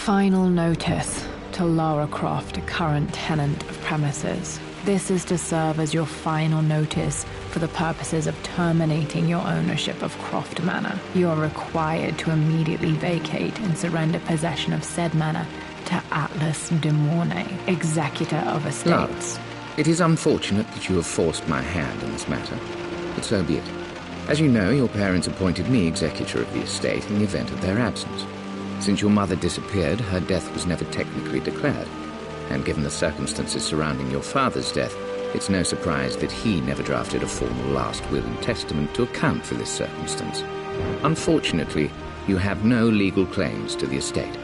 Final notice to Lara Croft, a current tenant of premises. This is to serve as your final notice for the purposes of terminating your ownership of Croft Manor. You are required to immediately vacate and surrender possession of said manor to Atlas de Mornay, executor of estates. Lara, it is unfortunate that you have forced my hand in this matter, but so be it. As you know, your parents appointed me executor of the estate in the event of their absence. Since your mother disappeared, her death was never technically declared. And given the circumstances surrounding your father's death, it's no surprise that he never drafted a formal last will and testament to account for this circumstance. Unfortunately, you have no legal claims to the estate.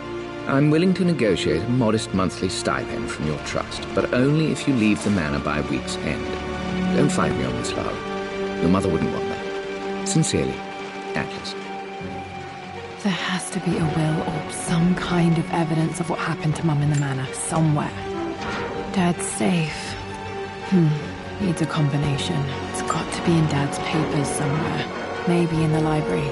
I'm willing to negotiate a modest monthly stipend from your trust, but only if you leave the manor by week's end. Don't fight me on this, Lara. Your mother wouldn't want that. Sincerely, Atlas. There has to be a will or some kind of evidence of what happened to Mum in the manor somewhere. Dad's safe. Needs a combination. It's got to be in Dad's papers somewhere. Maybe in the library.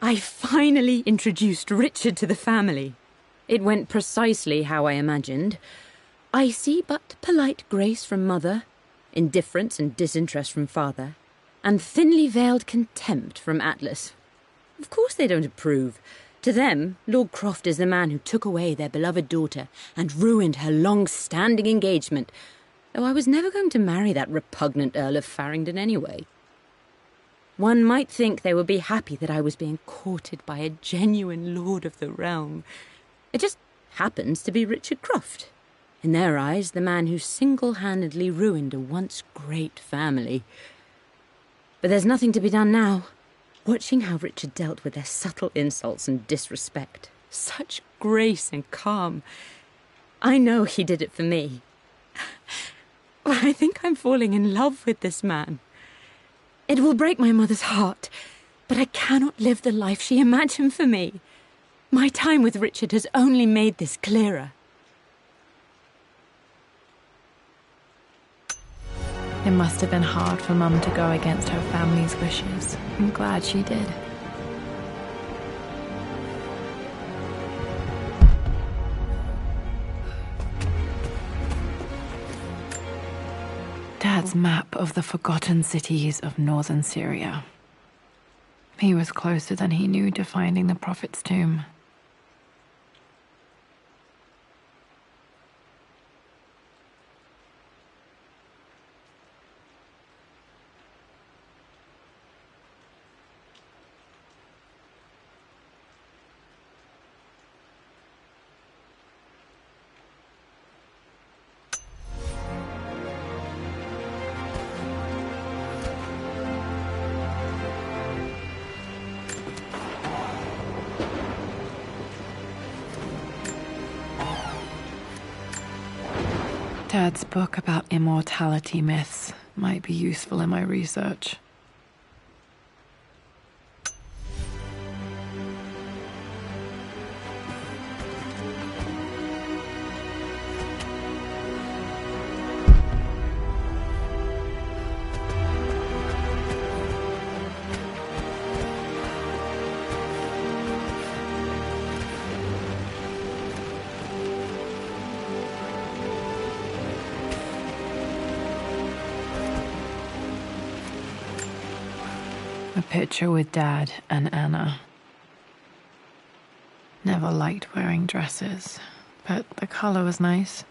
I finally introduced Richard to the family. It went precisely how I imagined. I see but polite grace from mother, indifference and disinterest from father, and thinly veiled contempt from Atlas. Of course they don't approve. To them, Lord Croft is the man who took away their beloved daughter and ruined her long-standing engagement, though I was never going to marry that repugnant Earl of Farringdon anyway. One might think they would be happy that I was being courted by a genuine lord of the realm. It just happens to be Richard Croft. In their eyes, the man who single-handedly ruined a once great family. But there's nothing to be done now. Watching how Richard dealt with their subtle insults and disrespect. Such grace and calm. I know he did it for me. I think I'm falling in love with this man. It will break my mother's heart, but I cannot live the life she imagined for me. My time with Richard has only made this clearer. It must have been hard for Mum to go against her family's wishes. I'm glad she did. Dad's map of the forgotten cities of northern Syria. He was closer than he knew to finding the Prophet's tomb. Dad's book about immortality myths might be useful in my research. A picture with Dad and Anna. Never liked wearing dresses, but the color was nice.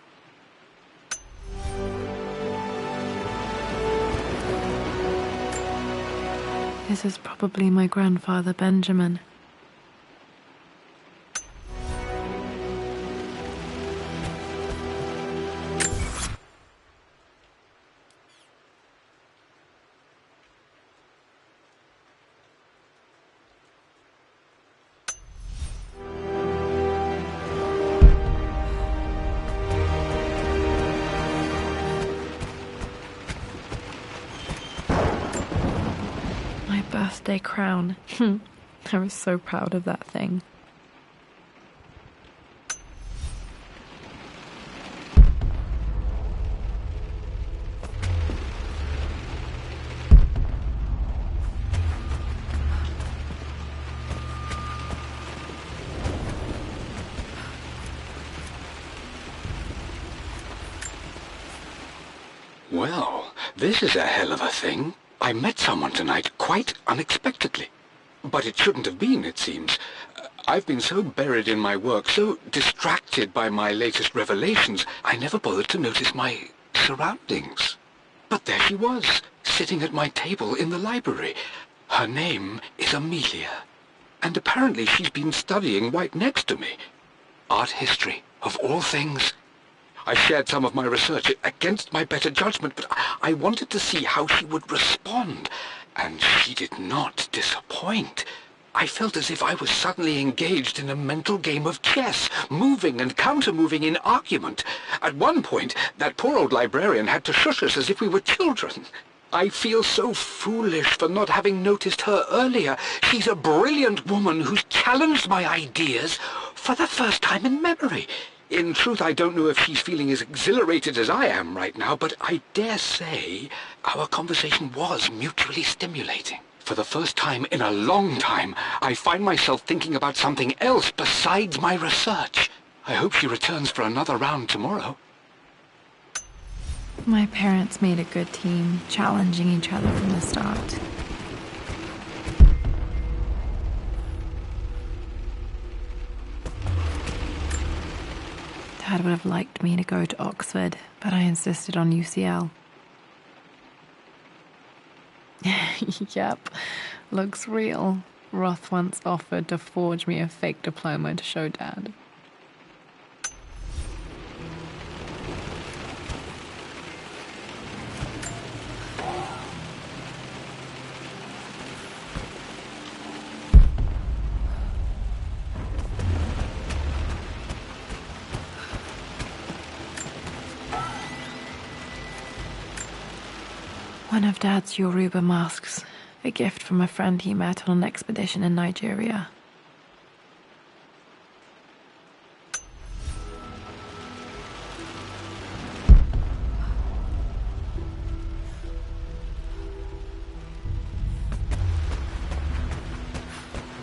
This is probably my grandfather Benjamin. Birthday crown. I was so proud of that thing. Well, this is a hell of a thing. I met someone tonight quite unexpectedly. But it shouldn't have been, it seems. I've been so buried in my work, so distracted by my latest revelations, I never bothered to notice my surroundings. But there she was, sitting at my table in the library. Her name is Amelia. And apparently she's been studying right next to me. Art history, of all things. I shared some of my research against my better judgment, but I wanted to see how she would respond. And she did not disappoint. I felt as if I was suddenly engaged in a mental game of chess, moving and counter-moving in argument. At one point, that poor old librarian had to shush us as if we were children. I feel so foolish for not having noticed her earlier. She's a brilliant woman who's challenged my ideas for the first time in memory. In truth, I don't know if she's feeling as exhilarated as I am right now, but I dare say our conversation was mutually stimulating. For the first time in a long time, I find myself thinking about something else besides my research. I hope she returns for another round tomorrow. My parents made a good team, challenging each other from the start. Dad would have liked me to go to Oxford, but I insisted on UCL. Yep, looks real. Roth once offered to forge me a fake diploma to show Dad. One of Dad's Yoruba masks, a gift from a friend he met on an expedition in Nigeria.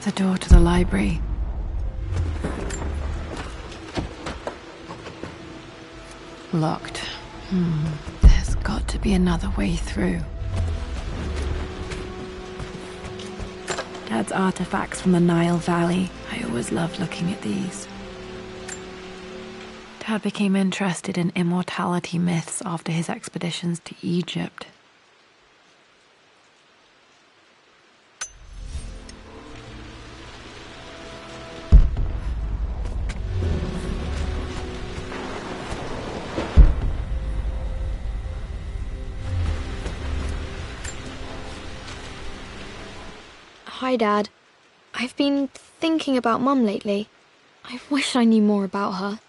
The door to the library. Locked. There's got to be another way through. Dad's artifacts from the Nile Valley. I always loved looking at these. Dad became interested in immortality myths after his expeditions to Egypt. Hi, Dad. I've been thinking about Mum lately. I wish I knew more about her.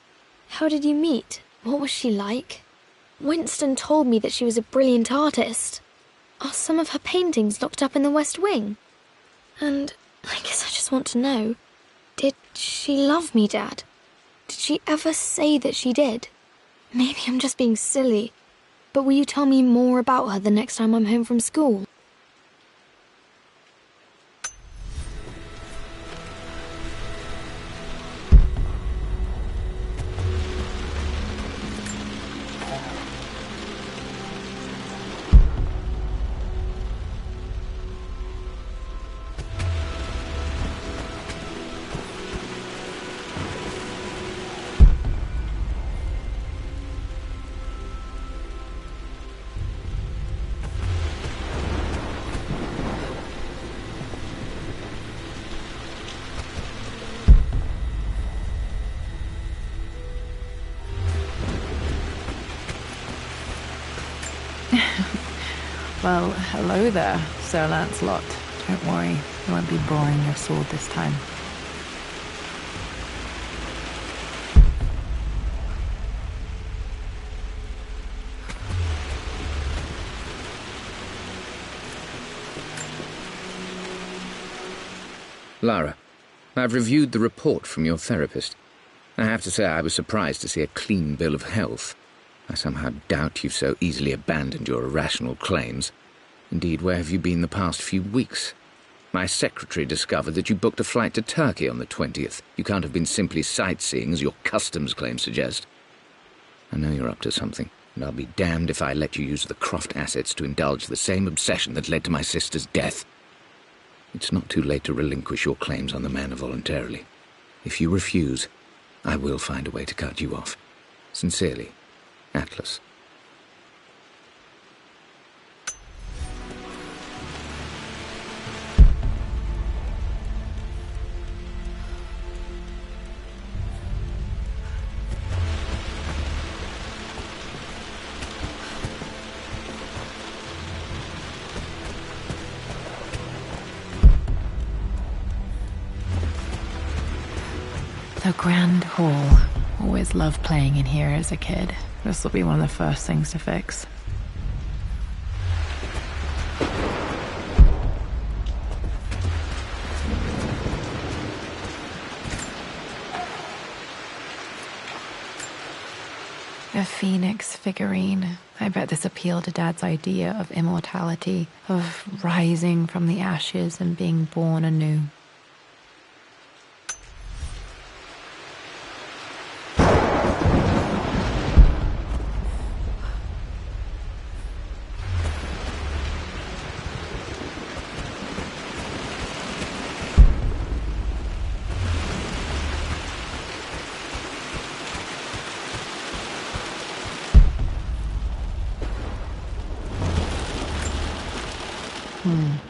How did you meet? What was she like? Winston told me that she was a brilliant artist. Are some of her paintings locked up in the West Wing? And I guess I just want to know, did she love me, Dad? Did she ever say that she did? Maybe I'm just being silly, but will you tell me more about her the next time I'm home from school? Well, hello there, Sir Lancelot. Don't worry, you won't be boring your sword this time. Lara, I've reviewed the report from your therapist. I have to say I was surprised to see a clean bill of health. I somehow doubt you've so easily abandoned your irrational claims. Indeed, where have you been the past few weeks? My secretary discovered that you booked a flight to Turkey on the 20th. You can't have been simply sightseeing, as your customs claims suggest. I know you're up to something. And I'll be damned if I let you use the Croft assets to indulge the same obsession that led to my sister's death. It's not too late to relinquish your claims on the manor voluntarily. If you refuse, I will find a way to cut you off. Sincerely, Atlas. The Grand Hall. Always loved playing in here as a kid. This will be one of the first things to fix. A phoenix figurine. I bet this appealed to Dad's idea of immortality, of rising from the ashes and being born anew.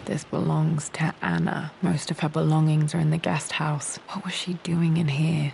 This belongs to Anna. Most of her belongings are in the guest house. What was she doing in here?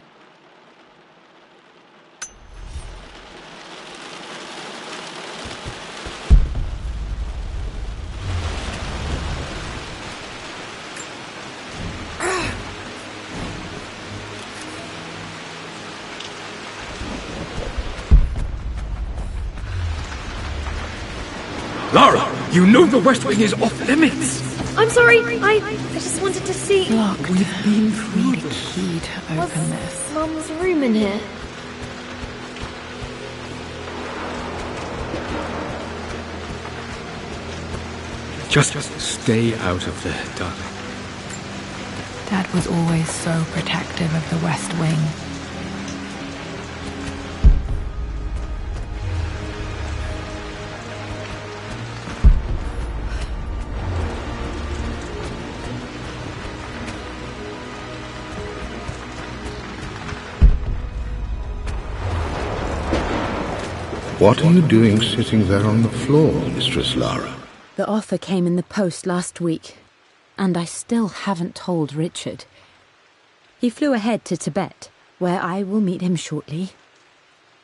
Lara, you know the West Wing is off limits. I'm sorry, I just wanted to see... Locked. We've been through the key to open this. Mum's room in here? Just stay out of there, darling. Dad was always so protective of the West Wing. What are you doing sitting there on the floor, Mistress Lara? The offer came in the post last week, and I still haven't told Richard. He flew ahead to Tibet, where I will meet him shortly.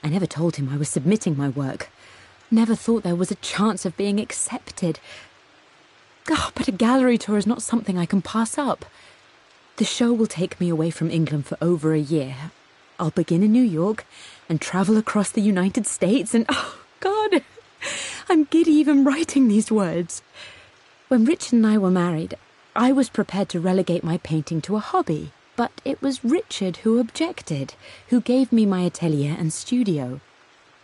I never told him I was submitting my work. Never thought there was a chance of being accepted. Oh, but a gallery tour is not something I can pass up. The show will take me away from England for over a year. I'll begin in New York and travel across the United States and, oh, God, I'm giddy even writing these words. When Richard and I were married, I was prepared to relegate my painting to a hobby, but it was Richard who objected, who gave me my atelier and studio.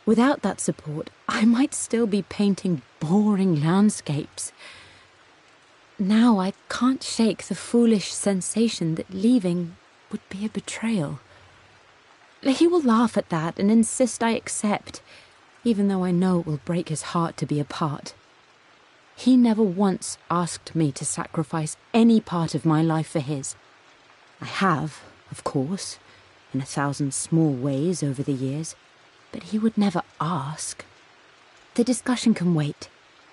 Without that support, I might still be painting boring landscapes. Now I can't shake the foolish sensation that leaving would be a betrayal. He will laugh at that and insist I accept, even though I know it will break his heart to be apart. He never once asked me to sacrifice any part of my life for his. I have, of course, in 1,000 small ways over the years, but he would never ask. The discussion can wait,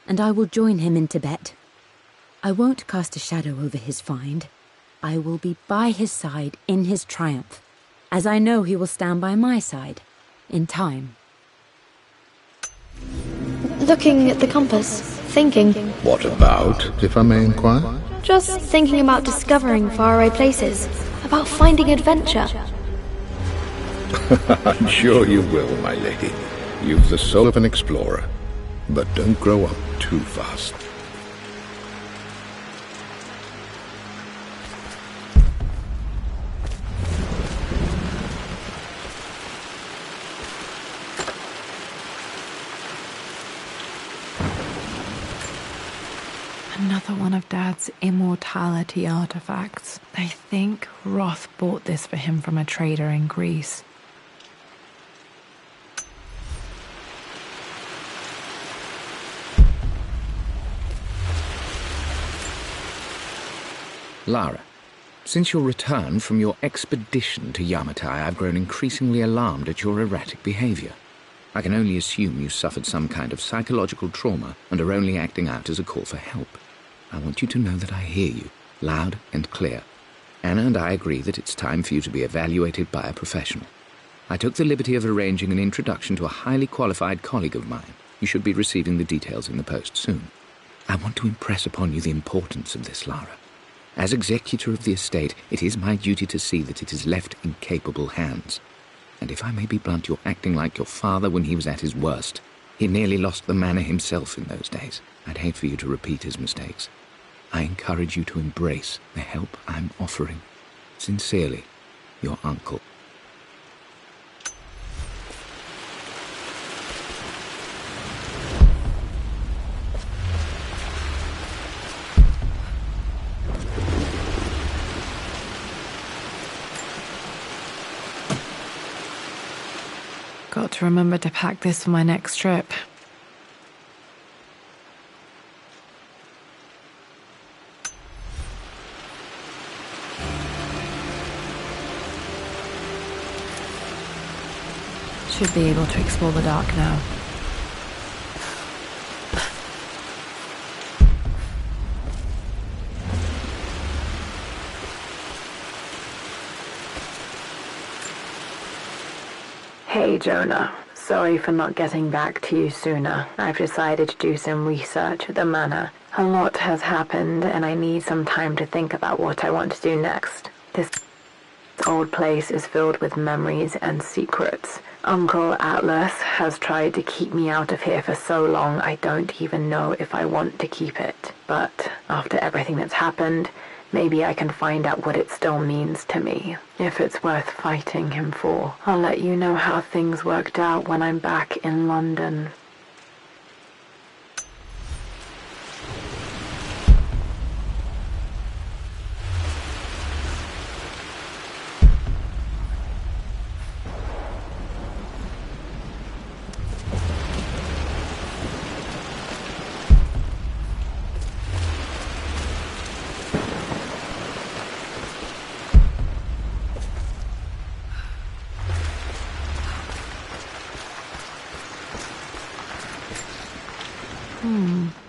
and I will join him in Tibet. I won't cast a shadow over his find. I will be by his side in his triumph, as I know he will stand by my side, in time. Looking at the compass, thinking. What about, if I may inquire? Just thinking about discovering faraway places, about finding adventure. I'm sure you will, my lady. You've the soul of an explorer. But don't grow up too fast. Another one of Dad's immortality artifacts. I think Roth bought this for him from a trader in Greece. Lara, since your return from your expedition to Yamatai, I've grown increasingly alarmed at your erratic behavior. I can only assume you suffered some kind of psychological trauma and are only acting out as a call for help. I want you to know that I hear you, loud and clear. Anna and I agree that it's time for you to be evaluated by a professional. I took the liberty of arranging an introduction to a highly qualified colleague of mine. You should be receiving the details in the post soon. I want to impress upon you the importance of this, Lara. As executor of the estate, it is my duty to see that it is left in capable hands. And if I may be blunt, you're acting like your father when he was at his worst. He nearly lost the manor himself in those days. I'd hate for you to repeat his mistakes. I encourage you to embrace the help I'm offering. Sincerely, your uncle. Got to remember to pack this for my next trip. Should be able to explore the dark now. Hey Jonah, sorry for not getting back to you sooner. I've decided to do some research at the manor. A lot has happened and I need some time to think about what I want to do next. This old place is filled with memories and secrets. Uncle Atlas has tried to keep me out of here for so long I don't even know if I want to keep it. But after everything that's happened, maybe I can find out what it still means to me. If it's worth fighting him for, I'll let you know how things worked out when I'm back in London.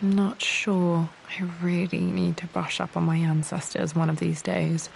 Not sure. I really need to brush up on my ancestors one of these days.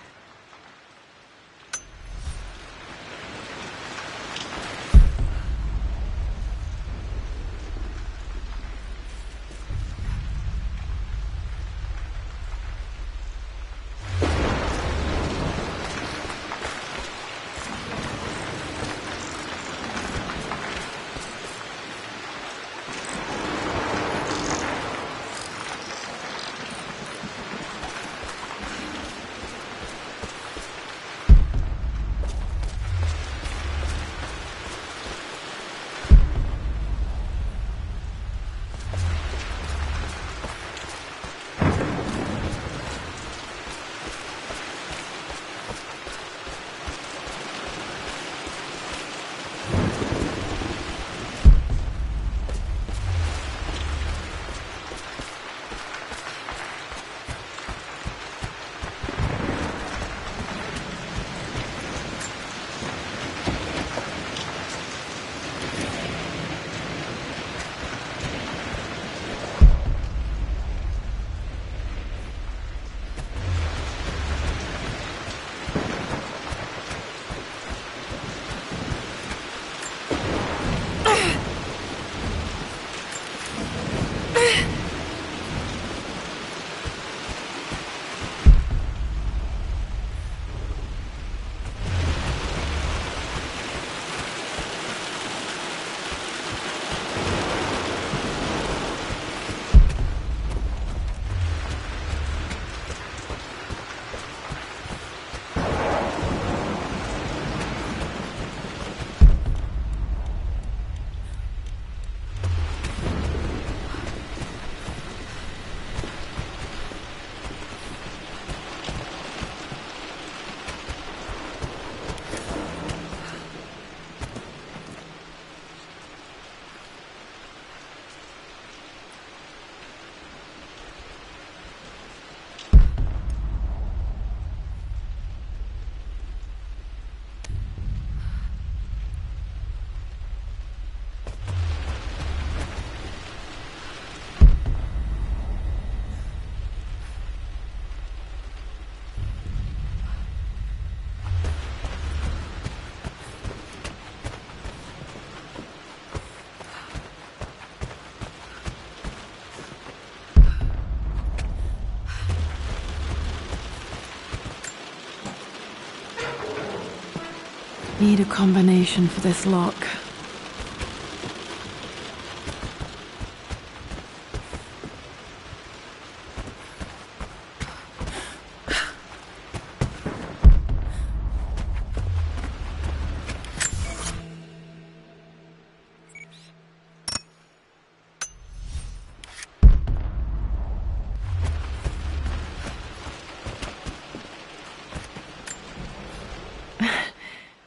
Need a combination for this lock.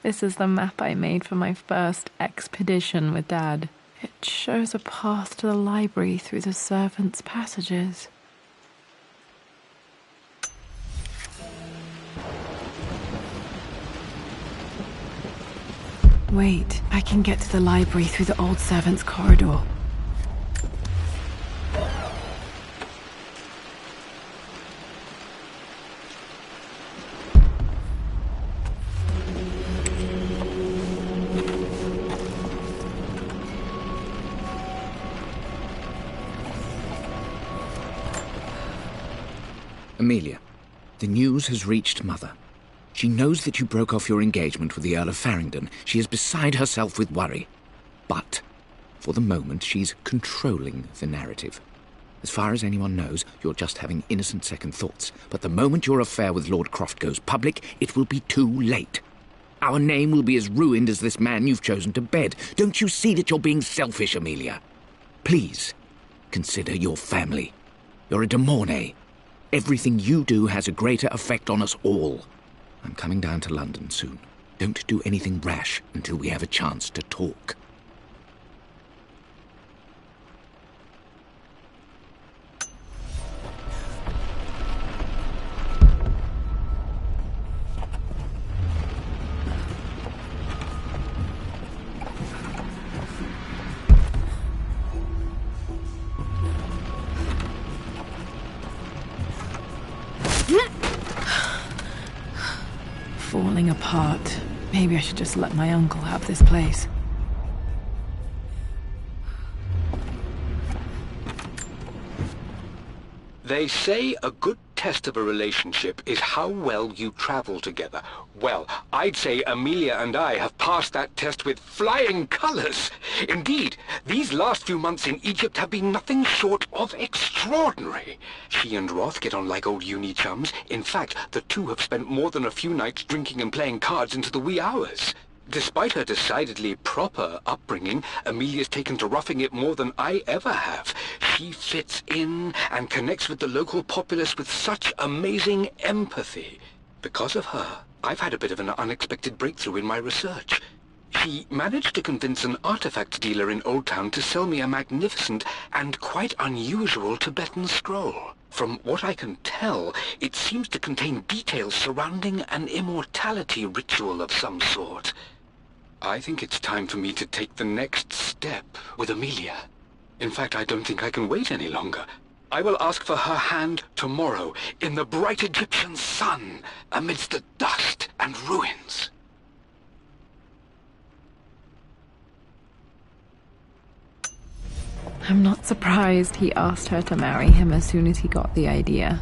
This is the map I made for my first expedition with Dad. It shows a path to the library through the servants' passages. Wait, I can get to the library through the old servants' corridor. Amelia, the news has reached Mother. She knows that you broke off your engagement with the Earl of Farringdon. She is beside herself with worry. But, for the moment, she's controlling the narrative. As far as anyone knows, you're just having innocent second thoughts. But the moment your affair with Lord Croft goes public, it will be too late. Our name will be as ruined as this man you've chosen to bed. Don't you see that you're being selfish, Amelia? Please, consider your family. You're a de Mornay. Everything you do has a greater effect on us all. I'm coming down to London soon. Don't do anything rash until we have a chance to talk. Falling apart. Maybe I should just let my uncle have this place. They say a good test of a relationship is how well you travel together. Well, I'd say Amelia and I have passed that test with flying colours. Indeed, these last few months in Egypt have been nothing short of extraordinary. She and Roth get on like old uni chums. In fact, the two have spent more than a few nights drinking and playing cards into the wee hours. Despite her decidedly proper upbringing, Amelia's taken to roughing it more than I ever have. She fits in and connects with the local populace with such amazing empathy. Because of her, I've had a bit of an unexpected breakthrough in my research. She managed to convince an artifact dealer in Old Town to sell me a magnificent and quite unusual Tibetan scroll. From what I can tell, it seems to contain details surrounding an immortality ritual of some sort. I think it's time for me to take the next step with Amelia. In fact, I don't think I can wait any longer. I will ask for her hand tomorrow in the bright Egyptian sun amidst the dust and ruins. I'm not surprised he asked her to marry him as soon as he got the idea.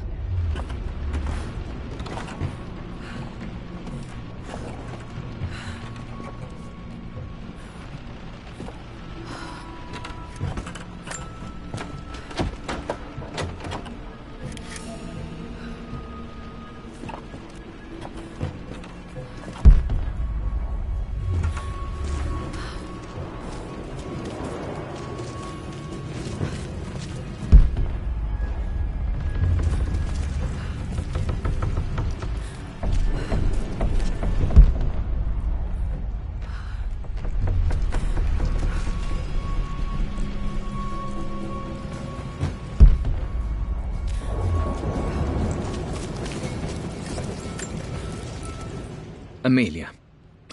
Amelia,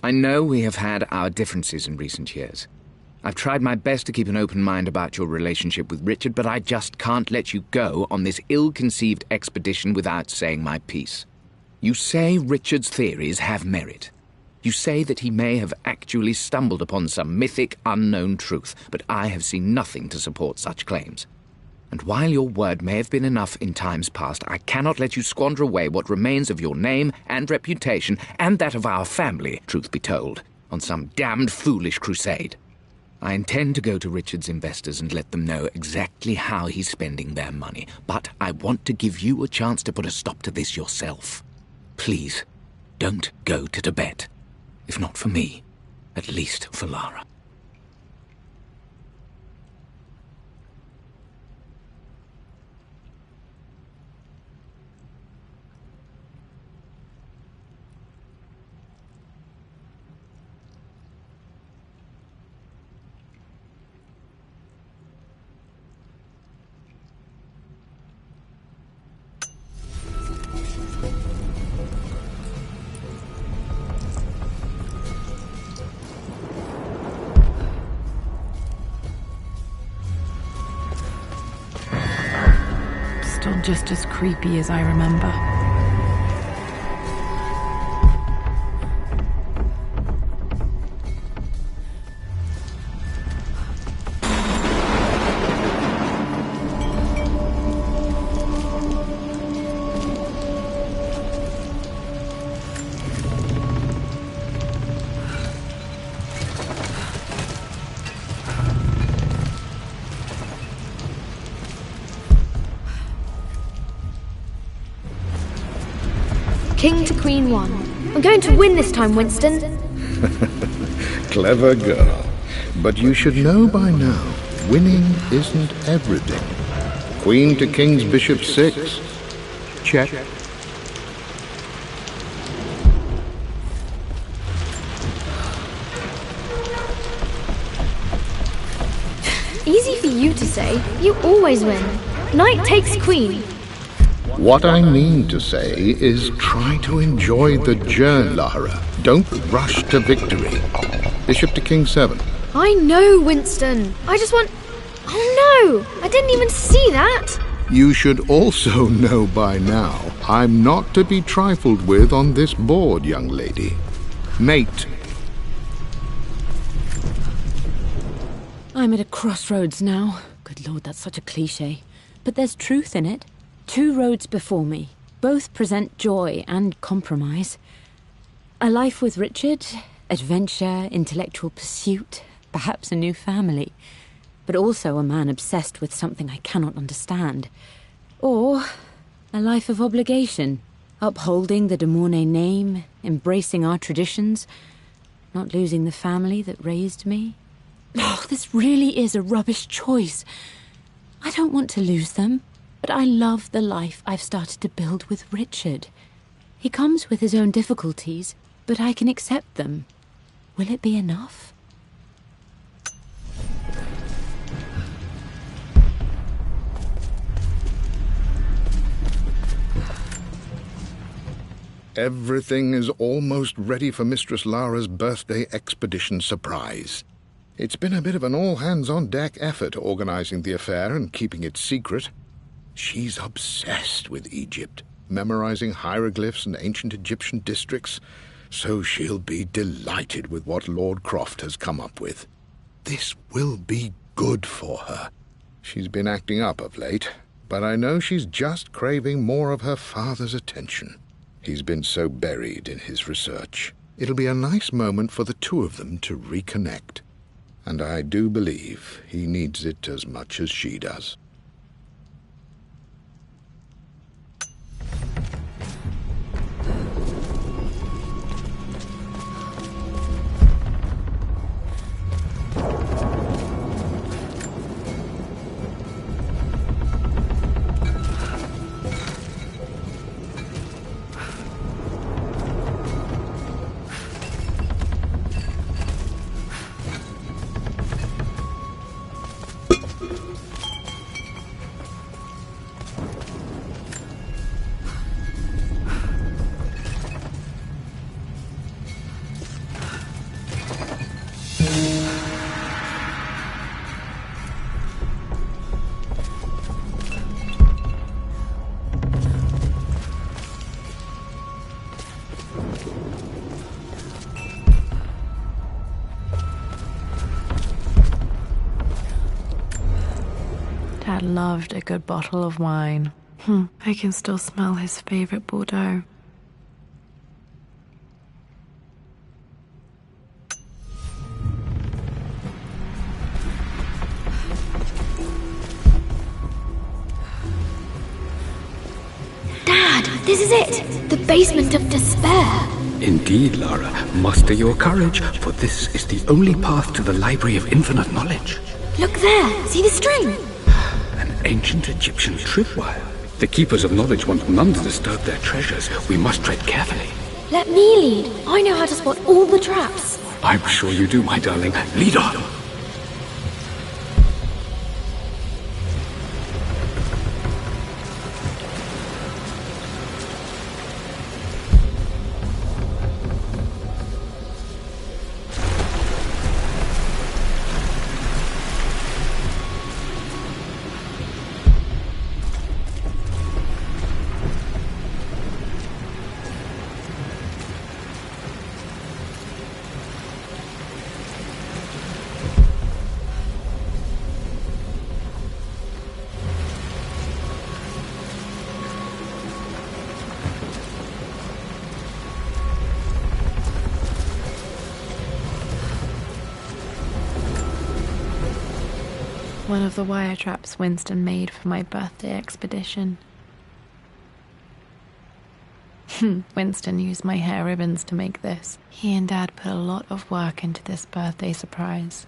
I know we have had our differences in recent years. I've tried my best to keep an open mind about your relationship with Richard, but I just can't let you go on this ill-conceived expedition without saying my piece. You say Richard's theories have merit. You say that he may have actually stumbled upon some mythic, unknown truth, but I have seen nothing to support such claims. And while your word may have been enough in times past, I cannot let you squander away what remains of your name and reputation, and that of our family, truth be told, on some damned foolish crusade. I intend to go to Richard's investors and let them know exactly how he's spending their money, but I want to give you a chance to put a stop to this yourself. Please, don't go to Tibet. If not for me, at least for Lara. Still just as creepy as I remember. King to Queen 1. I'm going to win this time, Winston. Clever girl. But you should know by now, winning isn't everything. Queen to King's Bishop 6. Check. Easy for you to say. You always win. Knight takes Queen. What I mean to say is try to enjoy the journey, Lara. Don't rush to victory. Bishop to King 7. I know, Winston. I just want... Oh no! I didn't even see that! You should also know by now, I'm not to be trifled with on this board, young lady. Mate. I'm at a crossroads now. Good Lord, that's such a cliché. But there's truth in it. 2 roads before me. Both present joy and compromise. A life with Richard, adventure, intellectual pursuit, perhaps a new family. But also a man obsessed with something I cannot understand. Or a life of obligation, upholding the de Mornay name, embracing our traditions, not losing the family that raised me. Oh, this really is a rubbish choice. I don't want to lose them. But I love the life I've started to build with Richard. He comes with his own difficulties, but I can accept them. Will it be enough? Everything is almost ready for Mistress Lara's birthday expedition surprise. It's been a bit of an all-hands-on-deck effort organizing the affair and keeping it secret. She's obsessed with Egypt, memorizing hieroglyphs and ancient Egyptian districts, so she'll be delighted with what Lord Croft has come up with. This will be good for her. She's been acting up of late, but I know she's just craving more of her father's attention. He's been so buried in his research. It'll be a nice moment for the two of them to reconnect. And I do believe he needs it as much as she does. loved a good bottle of wine. I can still smell his favorite Bordeaux. Dad, this is it! The basement of despair! Indeed, Lara. Muster your courage, for this is the only path to the Library of Infinite Knowledge. Look there! See the string? An ancient Egyptian tripwire. The Keepers of Knowledge want none to disturb their treasures. We must tread carefully. Let me lead. I know how to spot all the traps. I'm sure you do, my darling. Lead on! One of the wire traps Winston made for my birthday expedition. Winston used my hair ribbons to make this. He and Dad put a lot of work into this birthday surprise.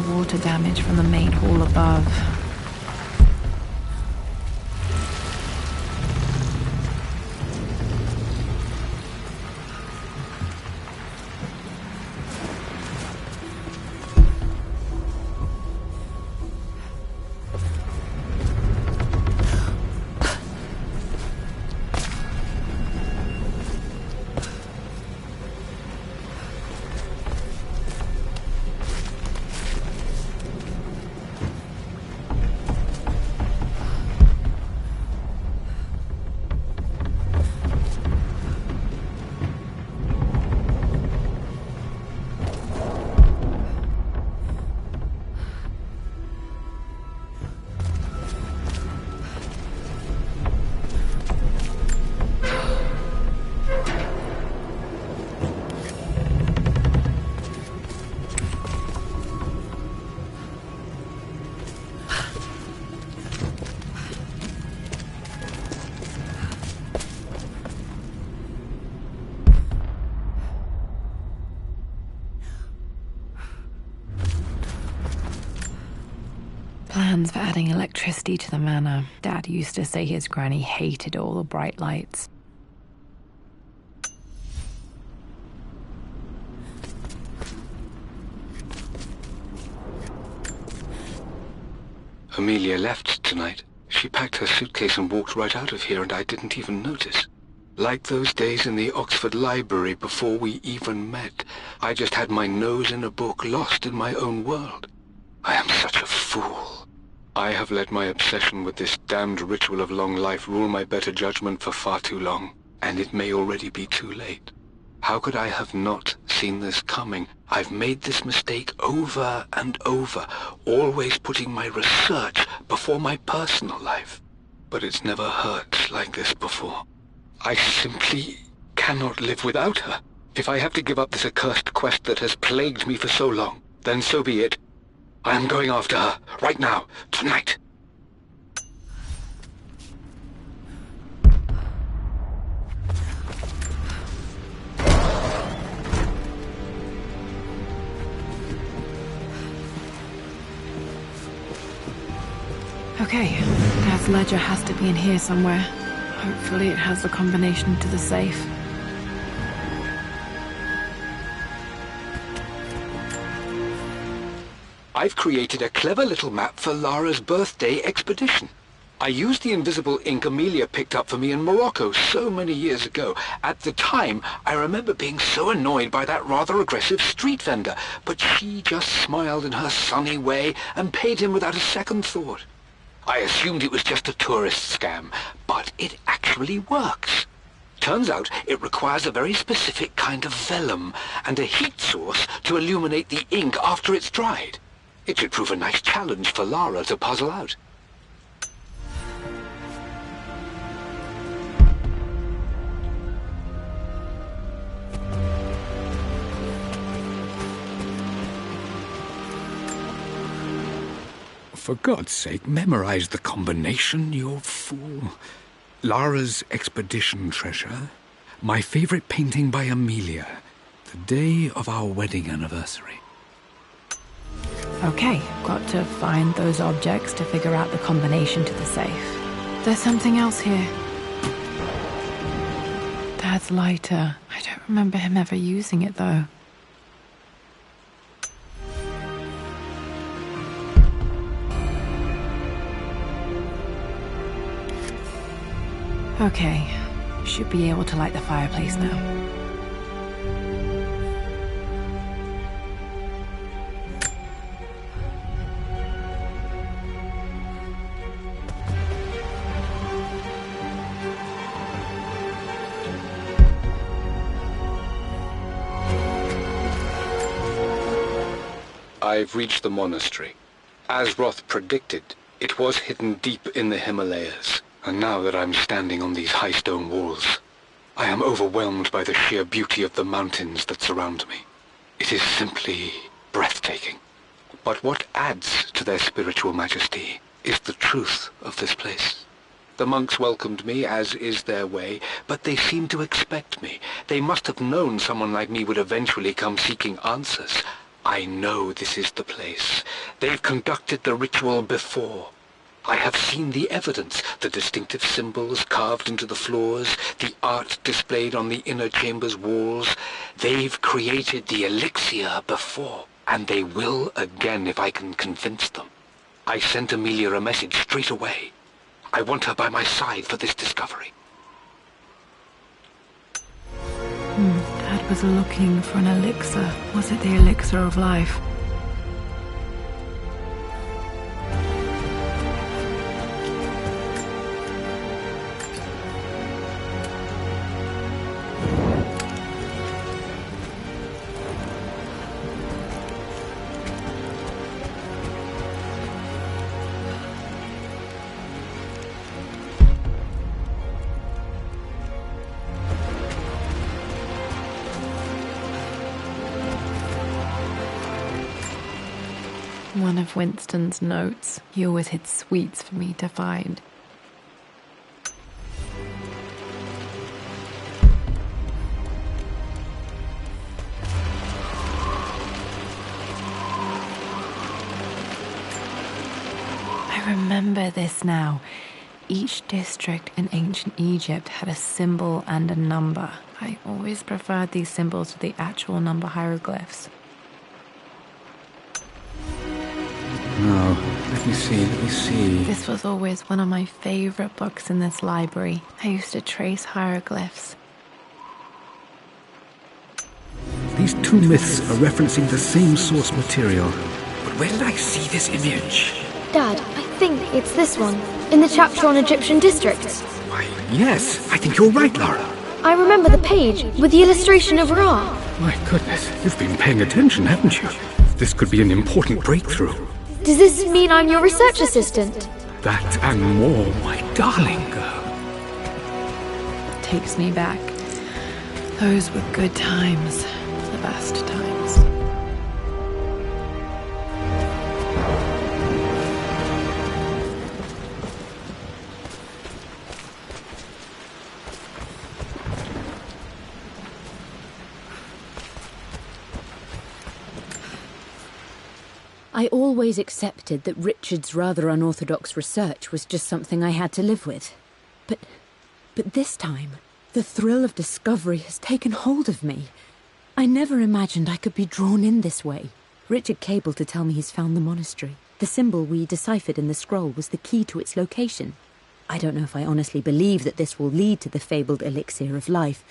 Water damage from the main hall above. Plans for adding electricity to the manor. Dad used to say his granny hated all the bright lights. Amelia left tonight. She packed her suitcase and walked right out of here, and I didn't even notice. Like those days in the Oxford Library before we even met. I just had my nose in a book, lost in my own world. I am such a fool. I have let my obsession with this damned ritual of long life rule my better judgment for far too long, and it may already be too late. How could I have not seen this coming? I've made this mistake over and over, always putting my research before my personal life. But it's never hurt like this before. I simply cannot live without her. If I have to give up this accursed quest that has plagued me for so long, then so be it. I am going after her, right now, tonight. Okay, Dad's ledger has to be in here somewhere. Hopefully it has the combination to the safe. I've created a clever little map for Lara's birthday expedition. I used the invisible ink Amelia picked up for me in Morocco so many years ago. At the time, I remember being so annoyed by that rather aggressive street vendor, but she just smiled in her sunny way and paid him without a second thought. I assumed it was just a tourist scam, but it actually works. Turns out it requires a very specific kind of vellum and a heat source to illuminate the ink after it's dried. It should prove a nice challenge for Lara to puzzle out. For God's sake, memorize the combination, you fool. Lara's expedition treasure, my favorite painting by Amelia, the day of our wedding anniversary. Okay, got to find those objects to figure out the combination to the safe. There's something else here. Dad's lighter. I don't remember him ever using it, though. Okay, should be able to light the fireplace now. I've reached the monastery. As Roth predicted, it was hidden deep in the Himalayas. And now that I'm standing on these high stone walls, I am overwhelmed by the sheer beauty of the mountains that surround me. It is simply breathtaking. But what adds to their spiritual majesty is the truth of this place. The monks welcomed me, as is their way, but they seemed to expect me. They must have known someone like me would eventually come seeking answers. I know this is the place. They've conducted the ritual before. I have seen the evidence, the distinctive symbols carved into the floors, the art displayed on the inner chamber's walls. They've created the elixir before, and they will again if I can convince them. I sent Amelia a message straight away. I want her by my side for this discovery. Dad was looking for an elixir. Was it the elixir of life? One of Winston's notes. He always hid sweets for me to find. I remember this now. Each district in ancient Egypt had a symbol and a number. I always preferred these symbols to the actual number hieroglyphs. Now, let me see. This was always one of my favorite books in this library. I used to trace hieroglyphs. These two myths are referencing the same source material. But where did I see this image? Dad, I think it's this one, in the chapter on Egyptian districts. Why, yes, I think you're right, Lara. I remember the page with the illustration of Ra. My goodness, you've been paying attention, haven't you? This could be an important breakthrough. Does this mean I'm your research assistant? That and more, my darling girl. Takes me back. Those were good times. The best times. I always accepted that Richard's rather unorthodox research was just something I had to live with. But this time, the thrill of discovery has taken hold of me. I never imagined I could be drawn in this way, Richard cabled to tell me he's found the monastery. The symbol we deciphered in the scroll was the key to its location. I don't know if I honestly believe that this will lead to the fabled elixir of life,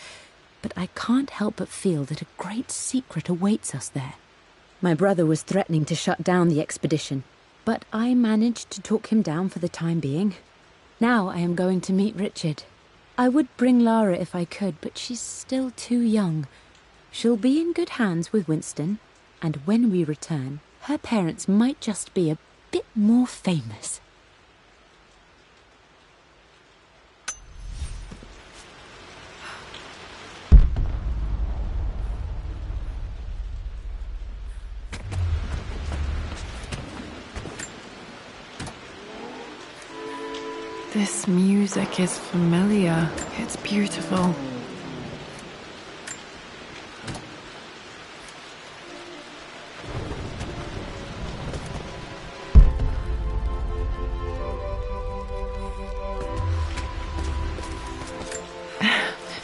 but I can't help but feel that a great secret awaits us there. My brother was threatening to shut down the expedition, but I managed to talk him down for the time being. Now I am going to meet Richard. I would bring Lara if I could, but she's still too young. She'll be in good hands with Winston, and when we return, her parents might just be a bit more famous. This music is familiar. It's beautiful.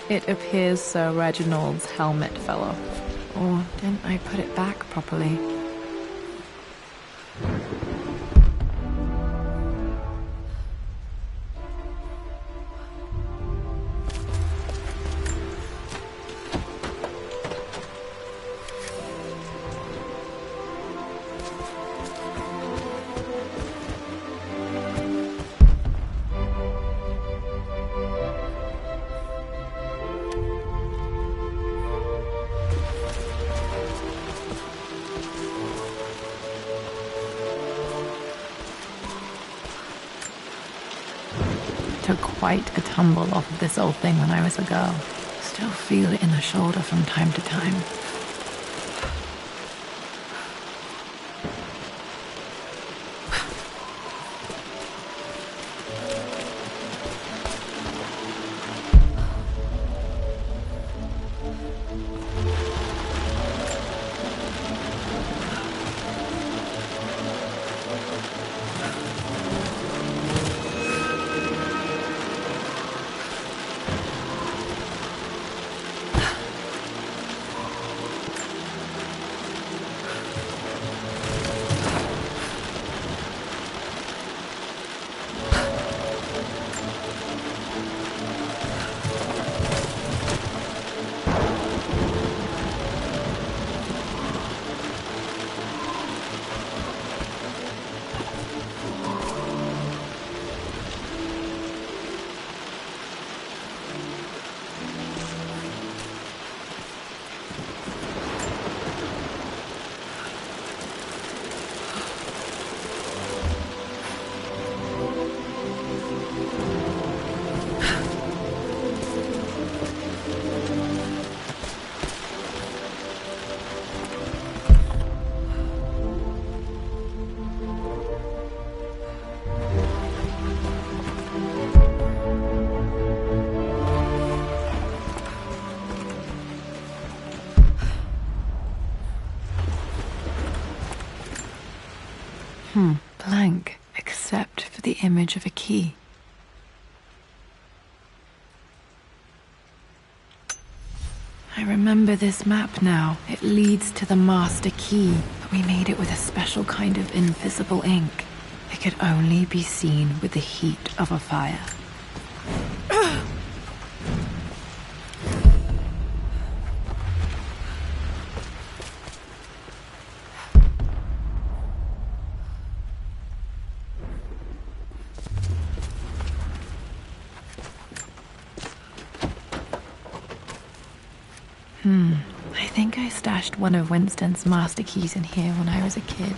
It appears Sir Reginald's helmet fell off. Or didn't I put it back properly? Took quite a tumble off of this old thing when I was a girl. Still feel it in the shoulder from time to time. Blank, except for the image of a key. I remember this map now. It leads to the master key, but we made it with a special kind of invisible ink. It could only be seen with the heat of a fire. I think I stashed one of Winston's master keys in here when I was a kid.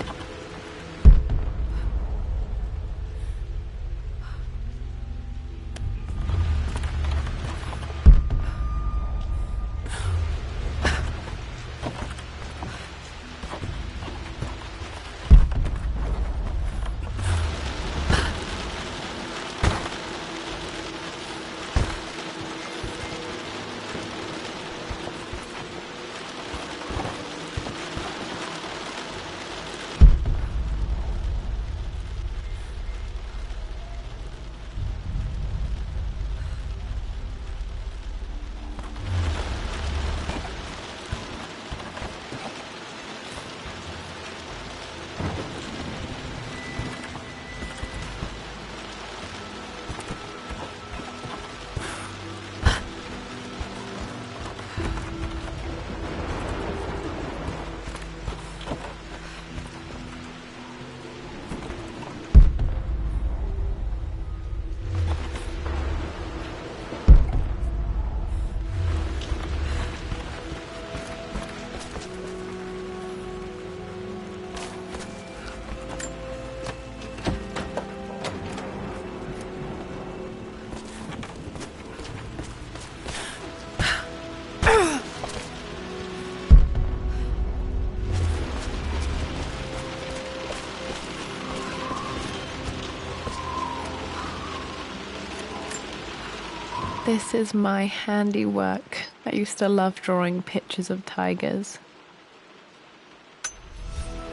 This is my handiwork. I used to love drawing pictures of tigers.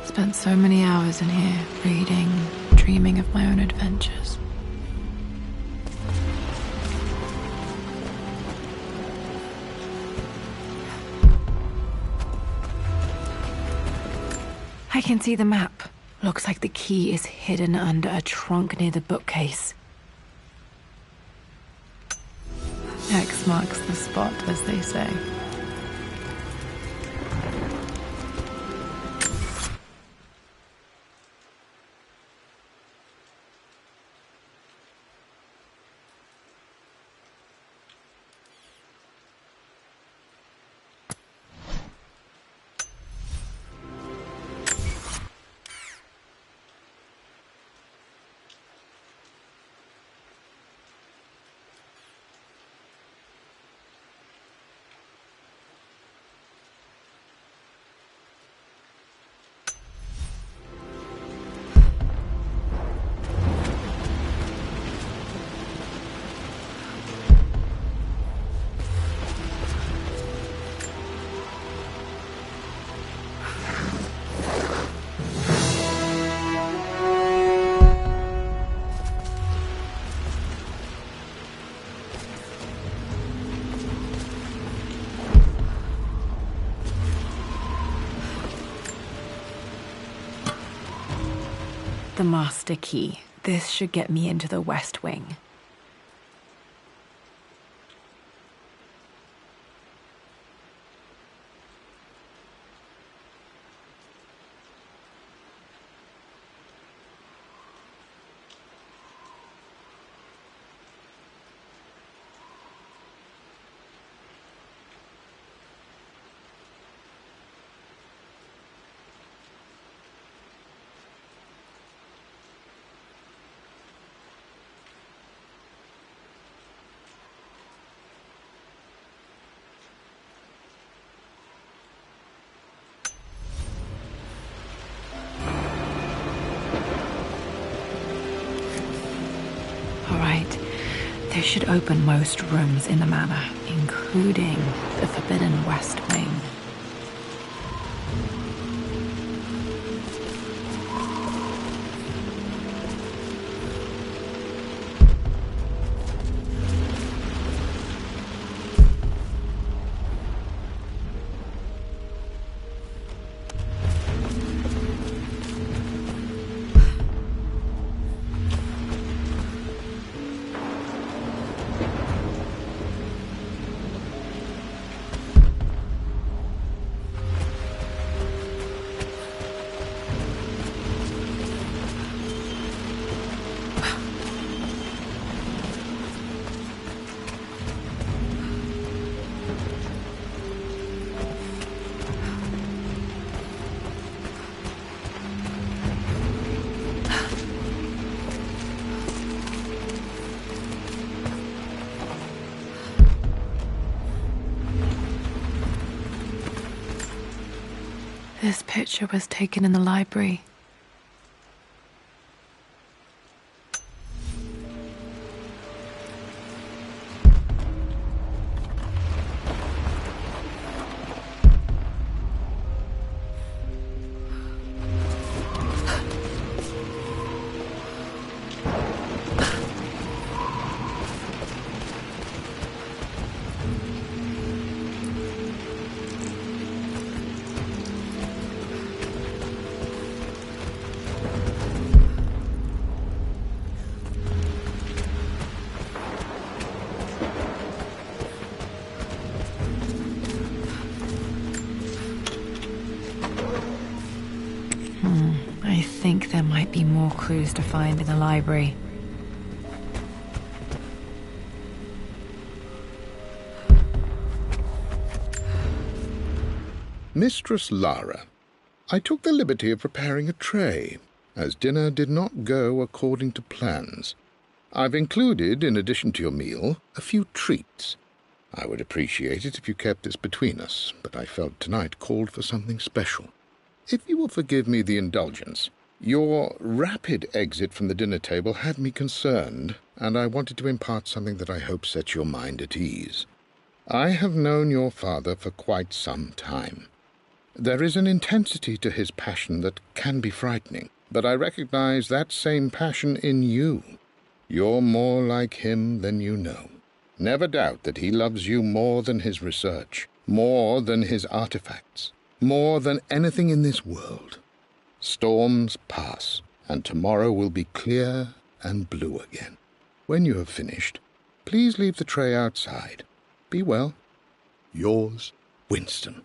Spent so many hours in here, reading, dreaming of my own adventures. I can see the map. Looks like the key is hidden under a trunk near the bookcase. X marks the spot, as they say. The master key. This should get me into the West Wing. This should open most rooms in the manor, including the forbidden West Wing. This picture was taken in the library. I think there might be more clues to find in the library. Mistress Lara, I took the liberty of preparing a tray, as dinner did not go according to plans. I've included, in addition to your meal, a few treats. I would appreciate it if you kept this between us, but I felt tonight called for something special. If you will forgive me the indulgence, your rapid exit from the dinner table had me concerned, and I wanted to impart something that I hope sets your mind at ease. I have known your father for quite some time. There is an intensity to his passion that can be frightening, but I recognize that same passion in you. You're more like him than you know. Never doubt that he loves you more than his research, more than his artifacts, more than anything in this world. Storms pass, and tomorrow will be clear and blue again. When you have finished, please leave the tray outside. Be well. Yours, Winston.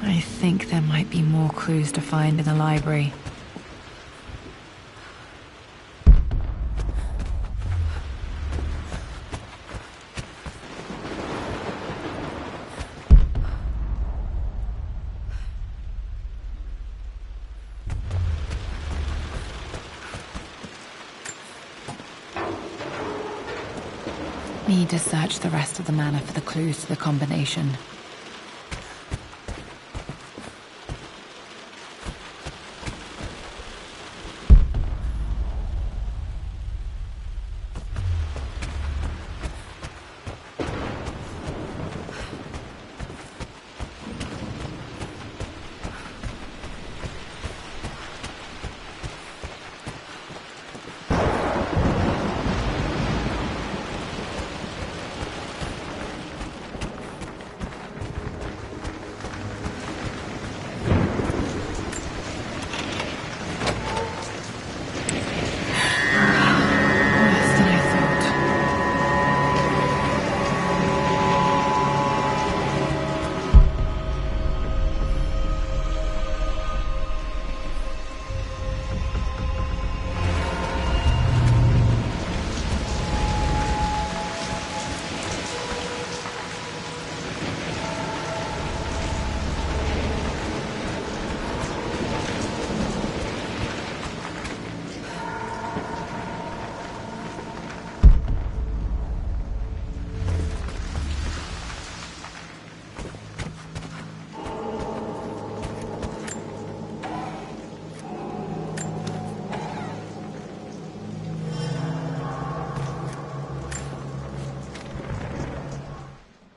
I think there might be more clues to find in the library. Need to search the rest of the manor for the clues to the combination.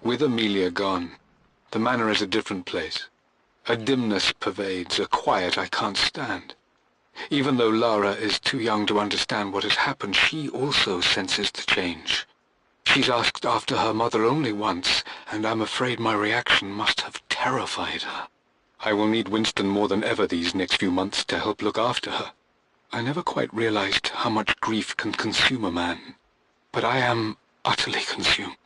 With Amelia gone, the manor is a different place. A dimness pervades, a quiet I can't stand. Even though Lara is too young to understand what has happened, she also senses the change. She's asked after her mother only once, and I'm afraid my reaction must have terrified her. I will need Winston more than ever these next few months to help look after her. I never quite realized how much grief can consume a man, but I am utterly consumed.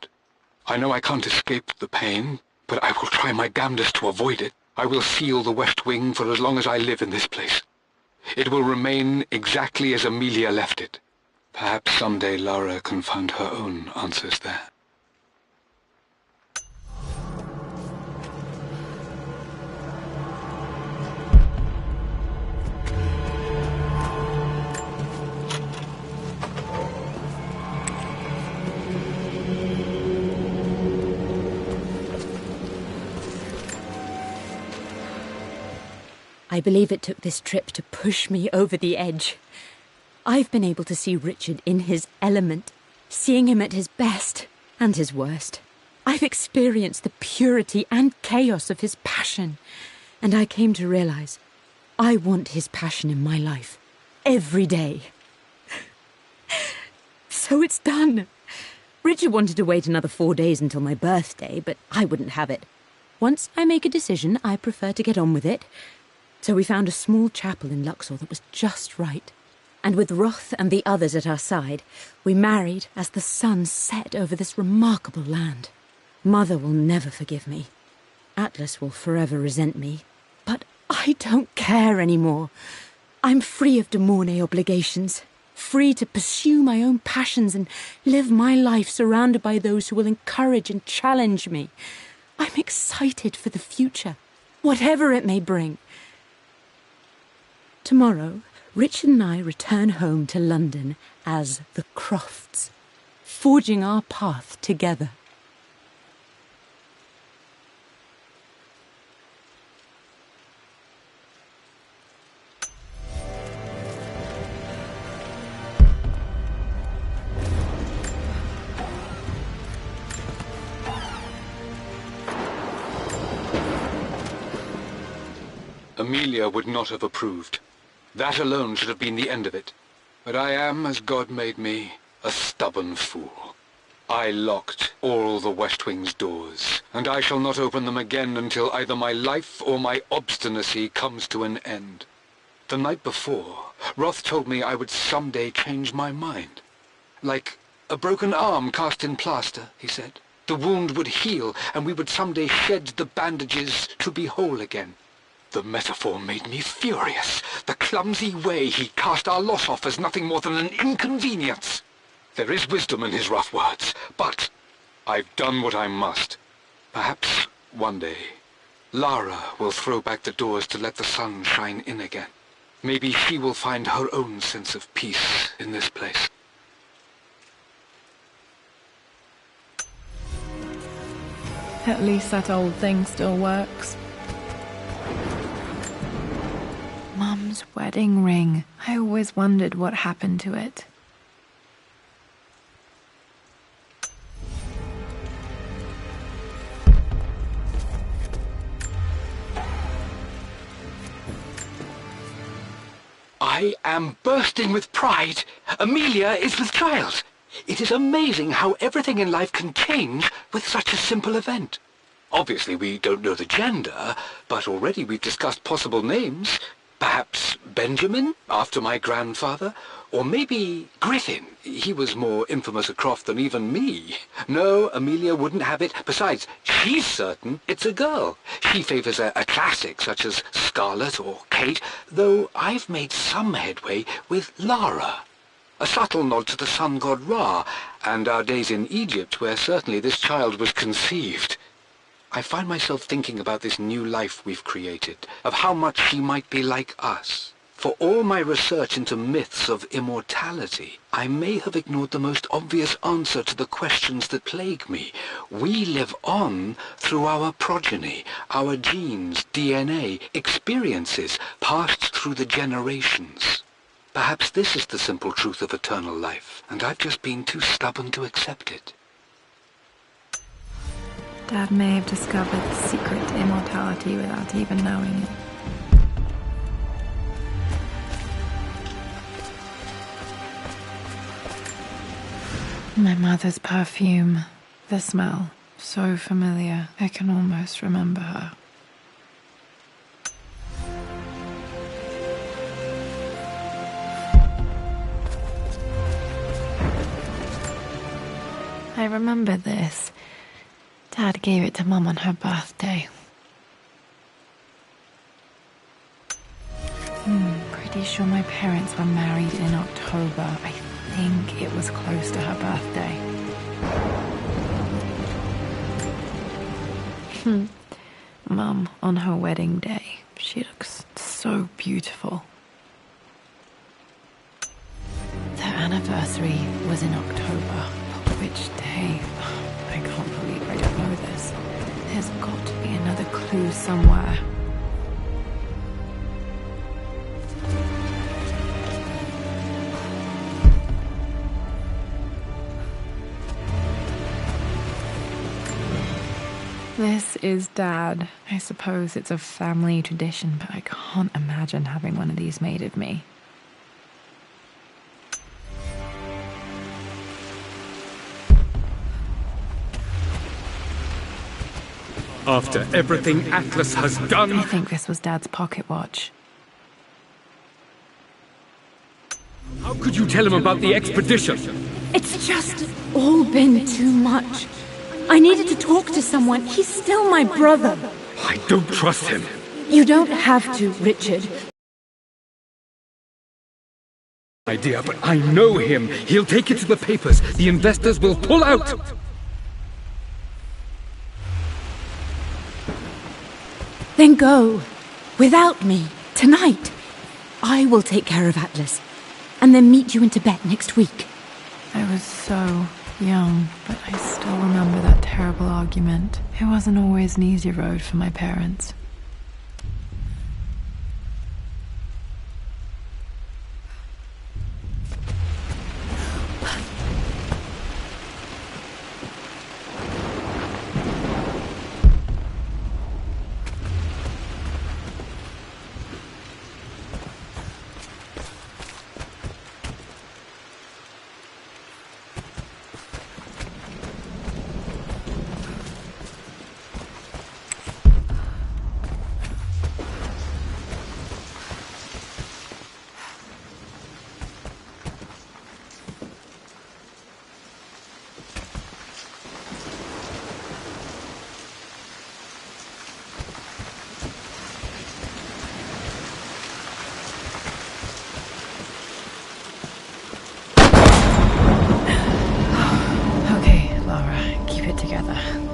I know I can't escape the pain, but I will try my damnedest to avoid it. I will seal the West Wing for as long as I live in this place. It will remain exactly as Amelia left it. Perhaps someday Lara can find her own answers there. I believe it took this trip to push me over the edge. I've been able to see Richard in his element, seeing him at his best and his worst. I've experienced the purity and chaos of his passion, and I came to realize I want his passion in my life every day. So it's done. Richard wanted to wait another 4 days until my birthday, but I wouldn't have it. Once I make a decision, I prefer to get on with it. So we found a small chapel in Luxor that was just right. And with Roth and the others at our side, we married as the sun set over this remarkable land. Mother will never forgive me. Atlas will forever resent me. But I don't care anymore. I'm free of de Mornay obligations, free to pursue my own passions and live my life surrounded by those who will encourage and challenge me. I'm excited for the future, whatever it may bring. Tomorrow, Richard and I return home to London as the Crofts, forging our path together. Amelia would not have approved. That alone should have been the end of it. But I am, as God made me, a stubborn fool. I locked all the West Wing's doors, and I shall not open them again until either my life or my obstinacy comes to an end. The night before, Roth told me I would someday change my mind. Like a broken arm cast in plaster, he said. The wound would heal, and we would someday shed the bandages to be whole again. The metaphor made me furious. The clumsy way he cast our loss off as nothing more than an inconvenience. There is wisdom in his rough words, but I've done what I must. Perhaps one day, Lara will throw back the doors to let the sun shine in again. Maybe she will find her own sense of peace in this place. At least that old thing still works. Mum's wedding ring. I always wondered what happened to it. I am bursting with pride. Amelia is with child. It is amazing how everything in life can change with such a simple event. Obviously, we don't know the gender, but already we've discussed possible names. Perhaps Benjamin, after my grandfather, or maybe Griffin. He was more infamous a Croft than even me. No, Amelia wouldn't have it. Besides, she's certain it's a girl. She favours a classic such as Scarlet or Kate, though I've made some headway with Lara. A subtle nod to the sun god Ra, and our days in Egypt, where certainly this child was conceived. I find myself thinking about this new life we've created, of how much she might be like us. For all my research into myths of immortality, I may have ignored the most obvious answer to the questions that plague me. We live on through our progeny, our genes, DNA, experiences passed through the generations. Perhaps this is the simple truth of eternal life, and I've just been too stubborn to accept it. Dad may have discovered the secret to immortality without even knowing it. My mother's perfume. The smell. So familiar. I can almost remember her. I remember this. Dad gave it to Mum on her birthday. Pretty sure my parents were married in October. I think it was close to her birthday. Mum on her wedding day. She looks so beautiful. Their anniversary was in October. But which day? I can't believe I don't know this. There's got to be another clue somewhere. This is Dad. I suppose it's a family tradition, but I can't imagine having one of these made of me. After everything Atlas has done... I think this was Dad's pocket watch. How could you tell him about the expedition? It's just all been too much. I needed to talk to someone. He's still my brother. I don't trust him. You don't have to, Richard. Idea, but I know him. He'll take it to the papers. The investors will pull out. Then go. Without me. Tonight. I will take care of Atlas. And then meet you in Tibet next week. I was so young, but I still remember that terrible argument. It wasn't always an easy road for my parents.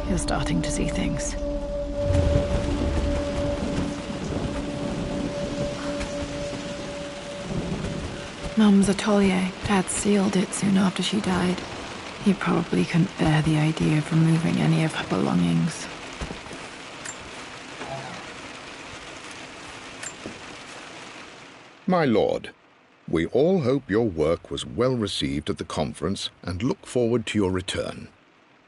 You're starting to see things. Mum's atelier. Dad sealed it soon after she died. He probably couldn't bear the idea of removing any of her belongings. My lord, we all hope your work was well received at the conference and look forward to your return.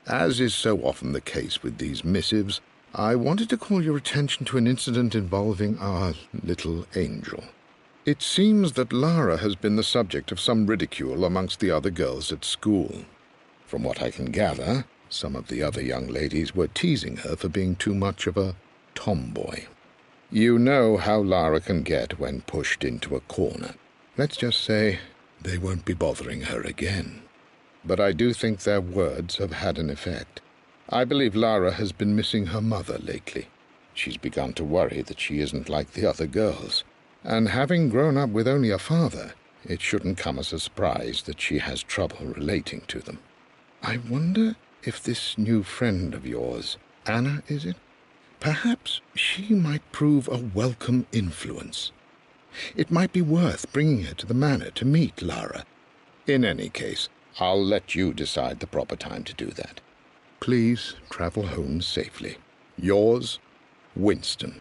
As is so often the case with these missives, I wanted to call your attention to an incident involving our little angel. It seems that Lara has been the subject of some ridicule amongst the other girls at school. From what I can gather, some of the other young ladies were teasing her for being too much of a tomboy. You know how Lara can get when pushed into a corner. Let's just say they won't be bothering her again. But I do think their words have had an effect. I believe Lara has been missing her mother lately. She's begun to worry that she isn't like the other girls. And having grown up with only a father, it shouldn't come as a surprise that she has trouble relating to them. I wonder if this new friend of yours, Anna, is it? Perhaps she might prove a welcome influence. It might be worth bringing her to the manor to meet Lara. In any case, I'll let you decide the proper time to do that. Please travel home safely. Yours, Winston.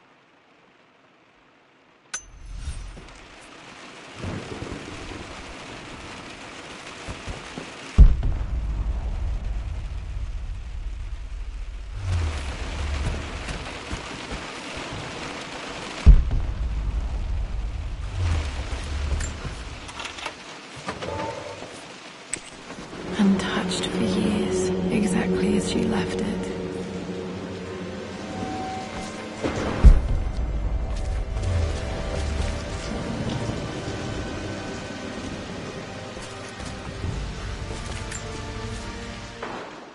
Untouched for years, exactly as she left it.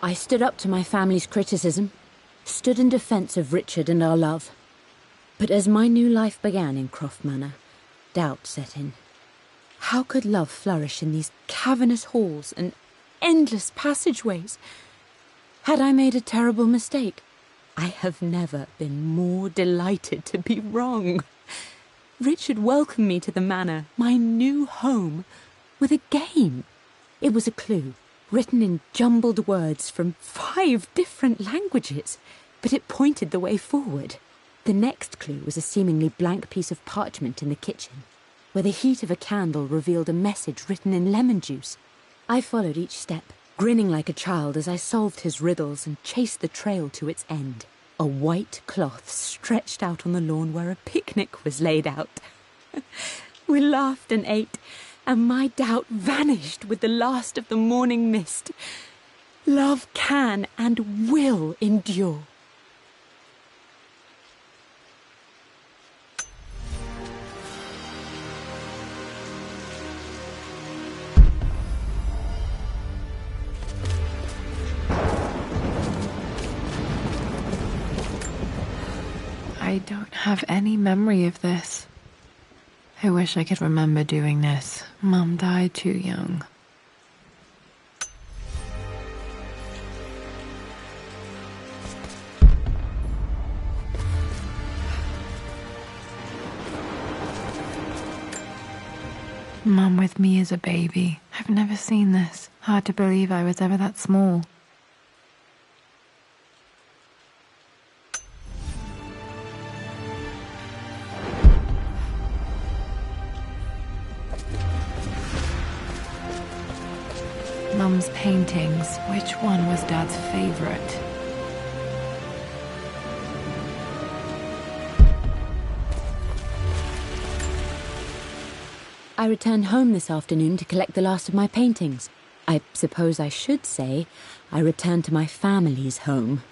I stood up to my family's criticism, stood in defense of Richard and our love. But as my new life began in Croft Manor, doubt set in. How could love flourish in these cavernous halls and endless passageways? Had I made a terrible mistake? I have never been more delighted to be wrong. Richard welcomed me to the manor, my new home, with a game. It was a clue, written in jumbled words from 5 different languages, but it pointed the way forward. The next clue was a seemingly blank piece of parchment in the kitchen, where the heat of a candle revealed a message written in lemon juice. I followed each step, grinning like a child as I solved his riddles and chased the trail to its end. a white cloth stretched out on the lawn where a picnic was laid out. We laughed and ate, and my doubt vanished with the last of the morning mist. Love can and will endure. I don't have any memory of this. I wish I could remember doing this. Mum died too young. Mum with me as a baby. I've never seen this. Hard to believe I was ever that small. Mum's paintings. Which one was Dad's favorite? I returned home this afternoon to collect the last of my paintings. I suppose I should say I returned to my family's home.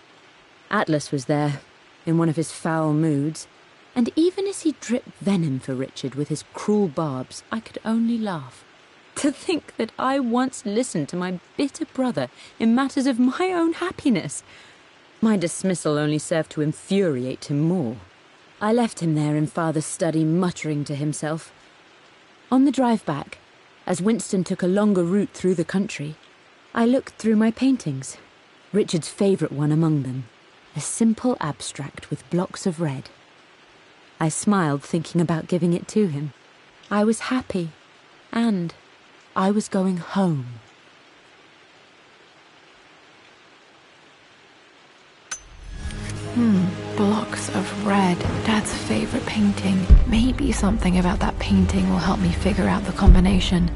Atlas was there, in one of his foul moods, and even as he dripped venom for Richard with his cruel barbs, I could only laugh. To think that I once listened to my bitter brother in matters of my own happiness. My dismissal only served to infuriate him more. I left him there in Father's study, muttering to himself. On the drive back, as Winston took a longer route through the country, I looked through my paintings, Richard's favourite one among them, a simple abstract with blocks of red. I smiled, thinking about giving it to him. I was happy, and I was going home. Blocks of red. Dad's favorite painting. Maybe something about that painting will help me figure out the combination.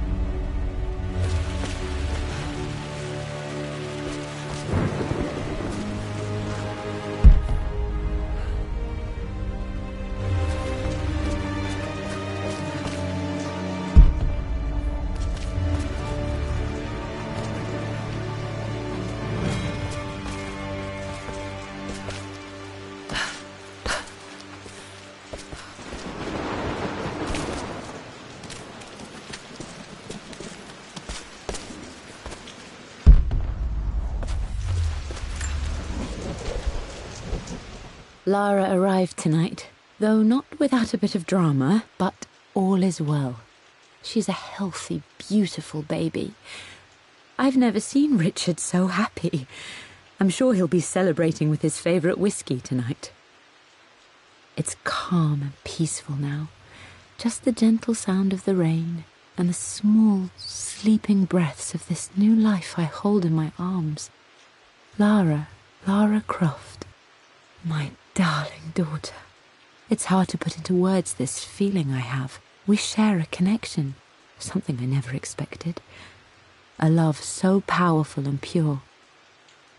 Lara arrived tonight, though not without a bit of drama, but all is well. She's a healthy, beautiful baby. I've never seen Richard so happy. I'm sure he'll be celebrating with his favourite whiskey tonight. It's calm and peaceful now, just the gentle sound of the rain and the small, sleeping breaths of this new life I hold in my arms. Lara Croft, my darling daughter. It's hard to put into words this feeling I have. We share a connection, something I never expected. A love so powerful and pure.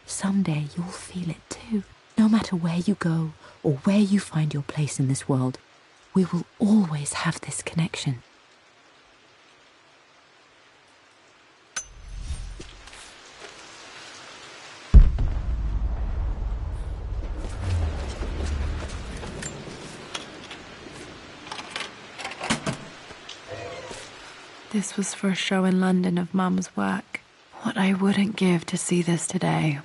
Someday you'll feel it too. No matter where you go or where you find your place in this world, we will always have this connection. This was for a show in London of Mum's work. What I wouldn't give to see this today.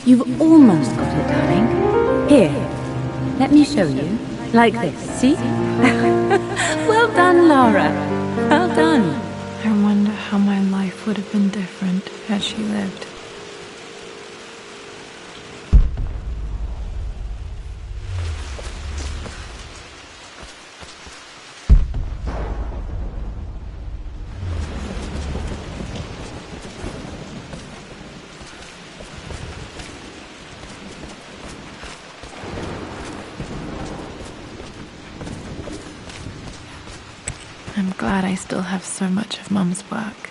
You've almost got it, darling. Here, let me show you. Like this, see? Well done, Lara. Well done. I wonder how my life would have been different had she lived. I'm glad I still have so much of Mum's work.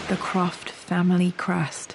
The Croft family crest.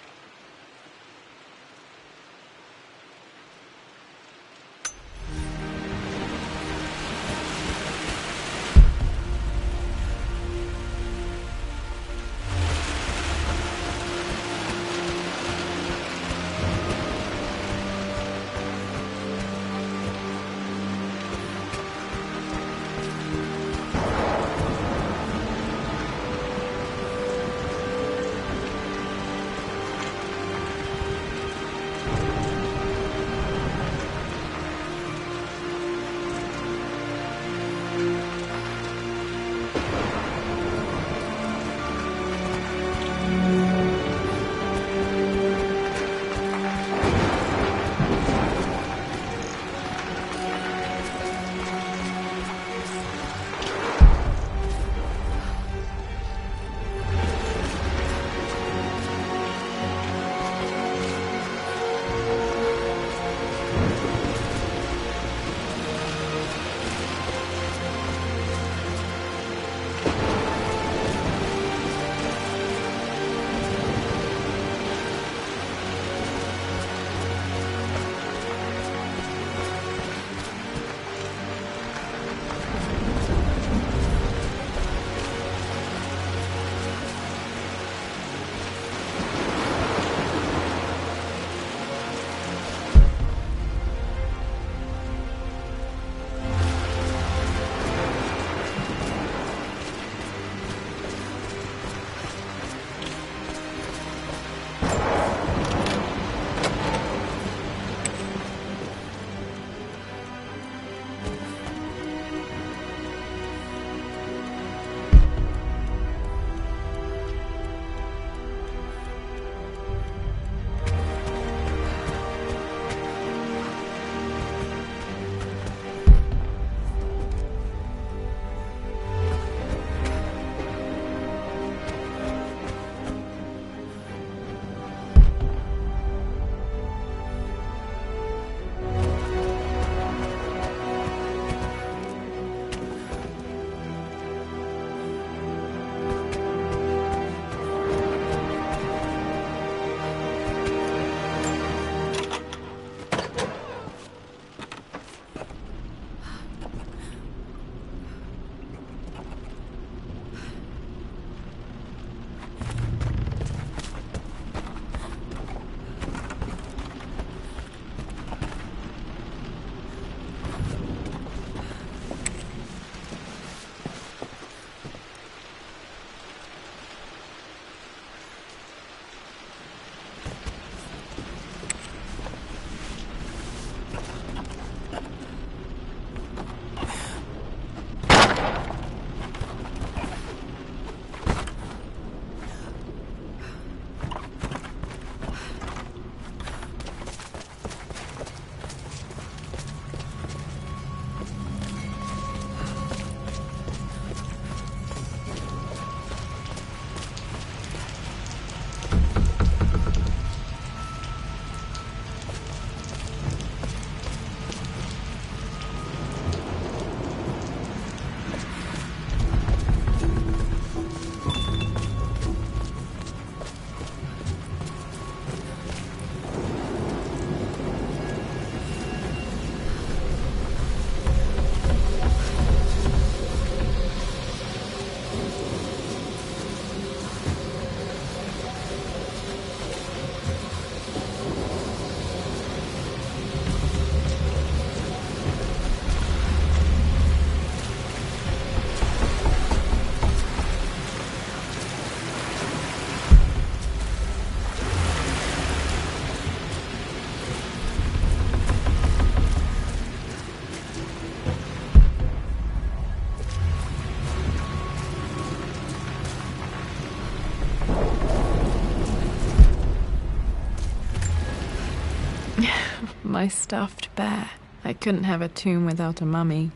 My stuffed bear. I couldn't have a tomb without a mummy.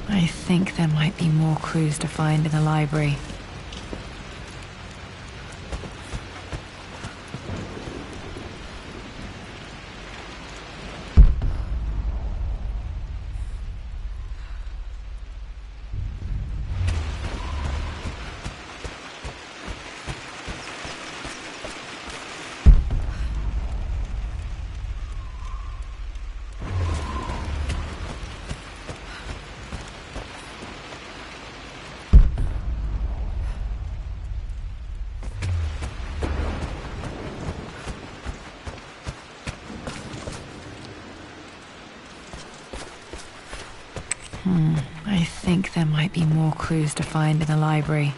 I think there might be more clues to find in the library. I think there might be more clues to find in the library.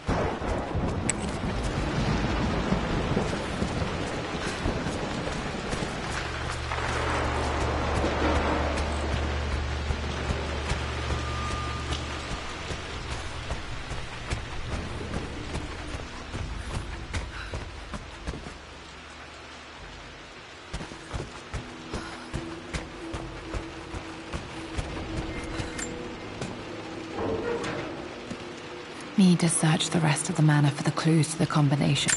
Need to search the rest of the manor for the clues to the combination.